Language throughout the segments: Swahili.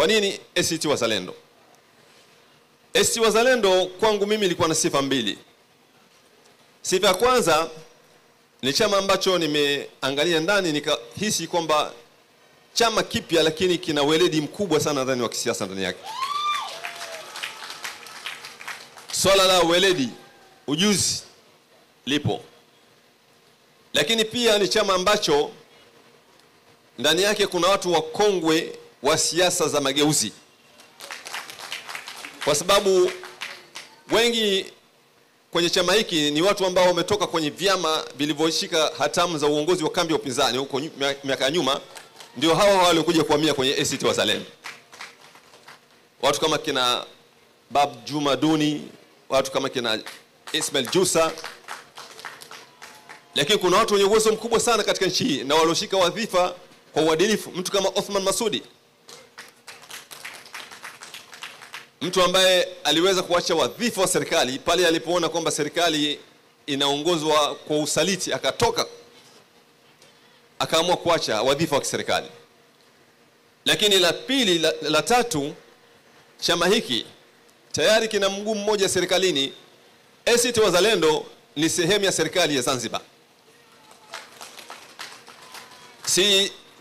Kwa nini ACT Wazalendo? ACT Wazalendo kwangu mimi ilikuwa na sifa mbili. Sifa ya kwanza ni chama ambacho nimeangalia ndani nikahisi kwamba chama kipya lakini kina weledi mkubwa sana ndani wa kisiasa ndani yake. Swala la weledi, ujuzi lipo. Lakini pia ni chama ambacho ndani yake kuna watu wakongwe wa siasa za mageuzi. Kwa sababu wengi kwenye chama hiki ni watu ambao wametoka kwenye vyama vilivyoshika hatamu za uongozi wa kambi ya upinzani huko miaka ya nyuma, ndio hao waliokuja kuhamia kwenye ACT Wazalendo. Watu kama kina Bab Juma Duni, watu kama kina Ismail Jusa. Lakini kuna watu wenye uwezo mkubwa sana katika nchi hii na walioshika wadhifa kwa uadilifu. Mtu kama Othman Masudi, mtu ambaye aliweza kuacha wadhifa wa serikali pale alipoona kwamba serikali inaongozwa kwa usaliti, akatoka akaamua kuacha wadhifa wa kiserikali. Lakini la pili, la tatu, chama hiki tayari kina mguu mmoja serikalini. ACT Wazalendo ni sehemu ya serikali ya Zanzibar.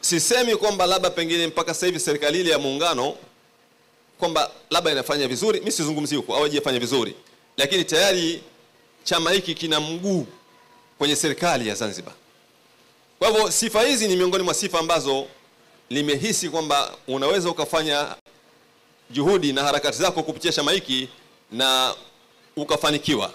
Sisemi kwamba labda pengine mpaka sasa hivi serikali ile ya muungano kwamba labda inafanya vizuri, mimi sizungumzi huko au haijafanya vizuri, lakini tayari chama hiki kina mguu kwenye serikali ya Zanzibar. Kwa hivyo sifa hizi ni miongoni mwa sifa ambazo nimehisi kwamba unaweza ukafanya juhudi na harakati zako kupitia chama hiki na ukafanikiwa.